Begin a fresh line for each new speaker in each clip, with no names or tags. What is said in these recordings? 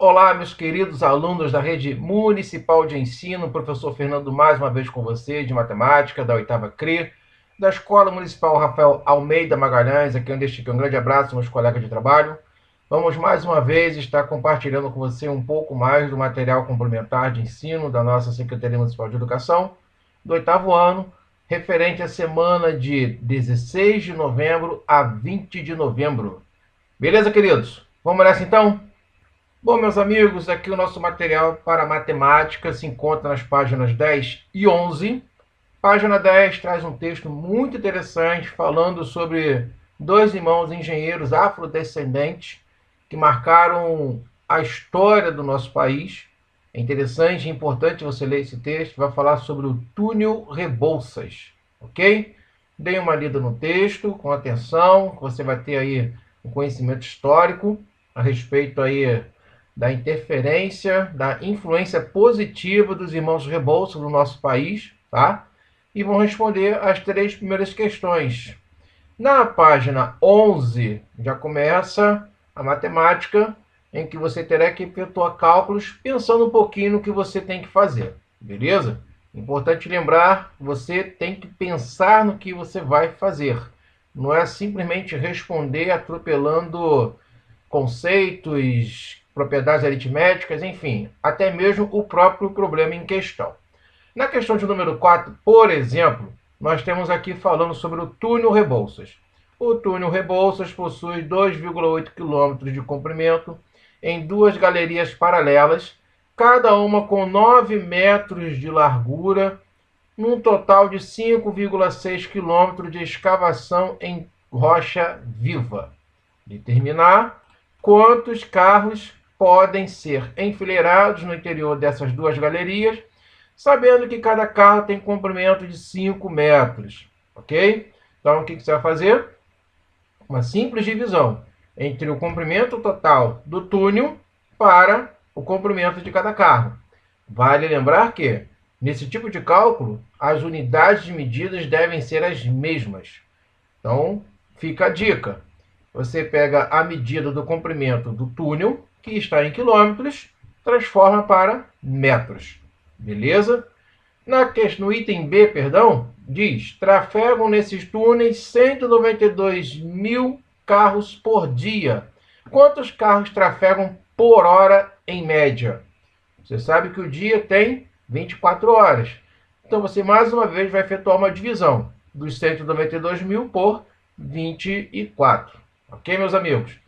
Olá, meus queridos alunos da Rede Municipal de Ensino, professor Fernando mais uma vez com você, de matemática, da oitava CRE, da Escola Municipal Rafael Almeida Magalhães, aqui onde estive. Um grande abraço, meus colegas de trabalho. Vamos mais uma vez estar compartilhando com você um pouco mais do material complementar de ensino da nossa Secretaria Municipal de Educação, do oitavo ano, referente à semana de 16 de novembro a 20 de novembro. Beleza, queridos? Vamos nessa então? Bom, meus amigos, aqui o nosso material para matemática se encontra nas páginas 10 e 11. Página 10 traz um texto muito interessante falando sobre dois irmãos engenheiros afrodescendentes que marcaram a história do nosso país. É interessante e importante você ler esse texto. Vai falar sobre o túnel Rebouças, ok? Dê uma lida no texto com atenção, você vai ter aí um conhecimento histórico a respeito aí da interferência, da influência positiva dos irmãos Rebouças no nosso país, tá? E vão responder as três primeiras questões. Na página 11 já começa a matemática, em que você terá que efetuar cálculos pensando um pouquinho no que você tem que fazer, beleza? Importante lembrar, você tem que pensar no que você vai fazer. Não é simplesmente responder atropelando conceitos, propriedades aritméticas, enfim, até mesmo o próprio problema em questão. Na questão de número 4, por exemplo, nós temos aqui falando sobre o túnel Rebouças. O túnel Rebouças possui 2,8 km de comprimento em duas galerias paralelas, cada uma com 9 metros de largura, num total de 5,6 km de escavação em rocha viva. Determinar quantos carros podem ser enfileirados no interior dessas duas galerias, sabendo que cada carro tem comprimento de 5 metros, ok? Então, o que você vai fazer? Uma simples divisão entre o comprimento total do túnel para o comprimento de cada carro. Vale lembrar que, nesse tipo de cálculo, as unidades de medidas devem ser as mesmas. Então, fica a dica. Você pega a medida do comprimento do túnel, que está em quilômetros, transforma para metros. Beleza? No item B, diz: trafegam nesses túneis 192 mil carros por dia. Quantos carros trafegam por hora em média? Você sabe que o dia tem 24 horas. Então você mais uma vez vai efetuar uma divisão dos 192 mil por 24. Ok, meus amigos?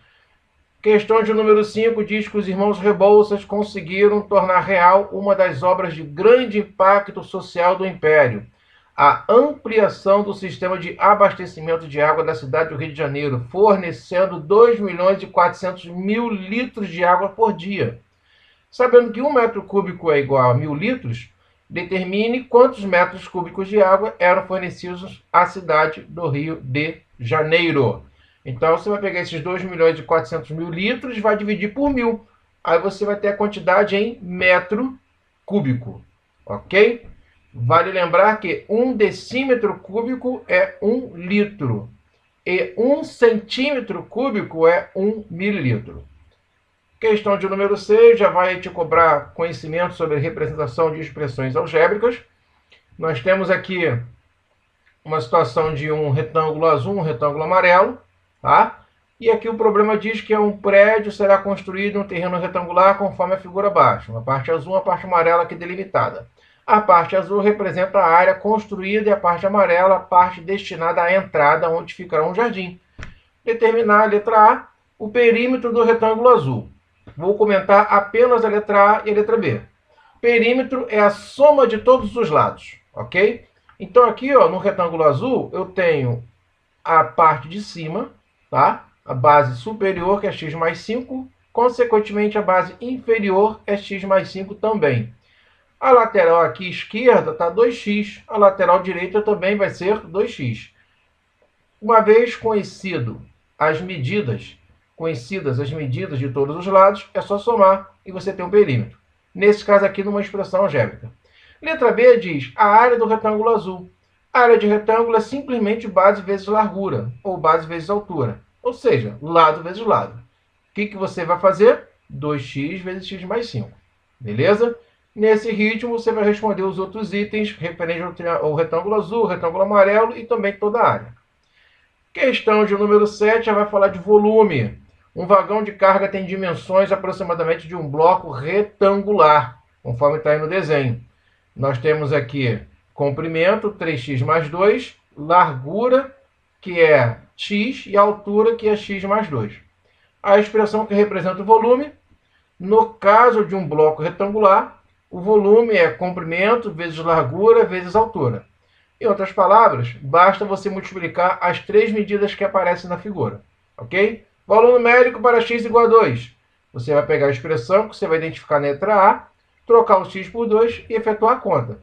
Questão de número 5 diz que os irmãos Rebouças conseguiram tornar real uma das obras de grande impacto social do Império, a ampliação do sistema de abastecimento de água da cidade do Rio de Janeiro, fornecendo 2.400.000 litros de água por dia. Sabendo que 1 metro cúbico é igual a 1.000 litros, determine quantos metros cúbicos de água eram fornecidos à cidade do Rio de Janeiro. Então, você vai pegar esses 2.400.000 litros e vai dividir por 1.000. Aí você vai ter a quantidade em metro cúbico, ok? Vale lembrar que 1 decímetro cúbico é 1 litro. E 1 centímetro cúbico é 1 mililitro. Questão de número 6 já vai te cobrar conhecimento sobre representação de expressões algébricas. Nós temos aqui uma situação de um retângulo azul, um retângulo amarelo, tá? E aqui o problema diz que um prédio será construído em um terreno retangular conforme a figura abaixo. Uma parte azul, uma parte amarela aqui delimitada. A parte azul representa a área construída e a parte amarela a parte destinada à entrada, onde ficará um jardim. Determinar a letra A, o perímetro do retângulo azul. Vou comentar apenas a letra A e a letra B. Perímetro é a soma de todos os lados, ok? Então aqui, ó, no retângulo azul, eu tenho a parte de cima, tá? A base superior, que é x mais 5. Consequentemente, a base inferior é x mais 5 também. A lateral aqui esquerda está 2x. A lateral direita também vai ser 2x. Uma vez conhecidas as medidas de todos os lados, é só somar e você tem um perímetro. Nesse caso aqui, numa expressão algébrica. Letra B diz a área do retângulo azul. A área de retângulo é simplesmente base vezes largura, ou base vezes altura. Ou seja, lado vezes lado. O que você vai fazer? 2x vezes x mais 5. Beleza? Nesse ritmo, você vai responder os outros itens referentes ao retângulo azul, retângulo amarelo e também toda a área. Questão de número 7 já vai falar de volume. Um vagão de carga tem dimensões aproximadamente de um bloco retangular, conforme está aí no desenho. Nós temos aqui comprimento, 3x mais 2, largura, que é x, e altura, que é x mais 2. A expressão que representa o volume, no caso de um bloco retangular, o volume é comprimento vezes largura vezes altura. Em outras palavras, basta você multiplicar as três medidas que aparecem na figura. Ok? Valor numérico para x igual a 2. Você vai pegar a expressão que você vai identificar na letra A, trocar o x por 2 e efetuar a conta.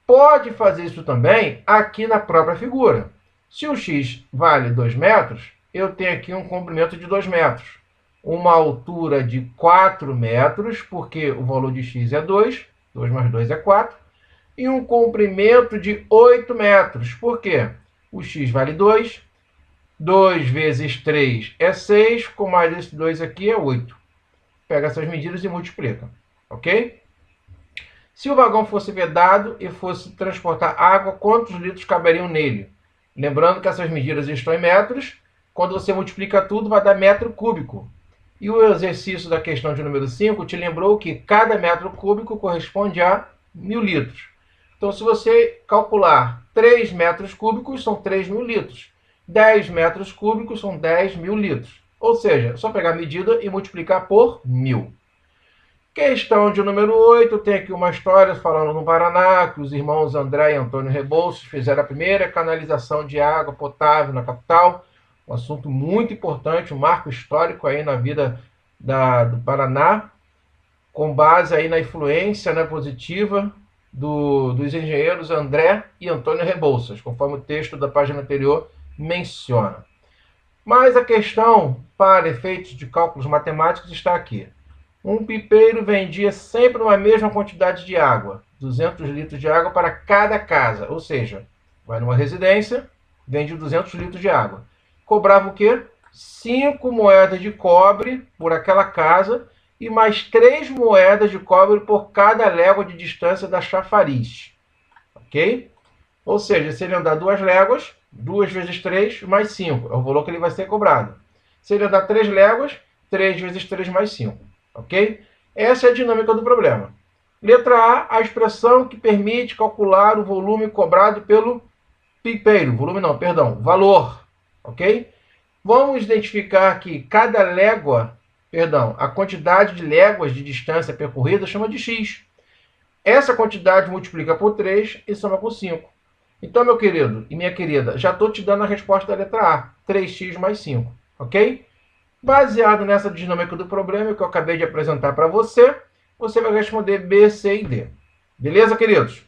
Pode fazer isso também aqui na própria figura. Se o x vale 2 metros, eu tenho aqui um comprimento de 2 metros. Uma altura de 4 metros, porque o valor de x é 2. 2 mais 2 é 4. E um comprimento de 8 metros. Por quê? O x vale 2. 2 vezes 3 é 6. Com mais esse 2 aqui é 8. Pega essas medidas e multiplica. Ok? Se o vagão fosse vedado e fosse transportar água, quantos litros caberiam nele? Lembrando que essas medidas estão em metros. Quando você multiplica tudo, vai dar metro cúbico. E o exercício da questão de número 5 te lembrou que cada metro cúbico corresponde a 1.000 litros. Então, se você calcular 3 metros cúbicos, são 3.000 litros. 10 metros cúbicos são 10.000 litros. Ou seja, é só pegar a medida e multiplicar por 1.000. Questão de número 8, tem aqui uma história falando no Paraná, que os irmãos André e Antônio Rebouças fizeram a primeira canalização de água potável na capital. Um assunto muito importante, um marco histórico aí na vida do Paraná, com base aí na influência, né, positiva dos engenheiros André e Antônio Rebouças, conforme o texto da página anterior menciona. Mas a questão, para efeitos de cálculos matemáticos, está aqui. Um pipeiro vendia sempre uma mesma quantidade de água, 200 litros de água para cada casa, ou seja, vai numa residência, vende 200 litros de água. Cobrava o quê? 5 moedas de cobre por aquela casa e mais 3 moedas de cobre por cada légua de distância da chafariz. Ok? Ou seja, se ele andar 2 léguas, 2 vezes 3 mais 5. É o valor que ele vai ser cobrado. Se ele andar 3 léguas, 3 vezes 3 mais 5. Ok? Essa é a dinâmica do problema. Letra A, a expressão que permite calcular o volume cobrado pelo pipeiro. Volume não, perdão, valor. Ok? Vamos identificar que cada légua, a quantidade de léguas de distância percorrida chama de x. Essa quantidade multiplica por 3 e soma com 5. Então, meu querido e minha querida, já estou te dando a resposta da letra A, 3x mais 5. Ok? Baseado nessa dinâmica do problema que eu acabei de apresentar para você, você vai responder B, C e D. Beleza, queridos?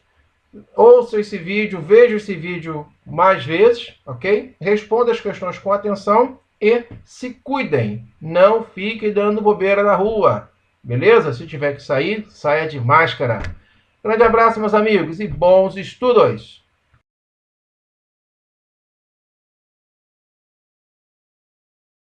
Ouça esse vídeo, veja esse vídeo mais vezes, ok? Responda as questões com atenção e se cuidem. Não fiquem dando bobeira na rua, beleza? Se tiver que sair, saia de máscara. Grande abraço, meus amigos, e bons estudos!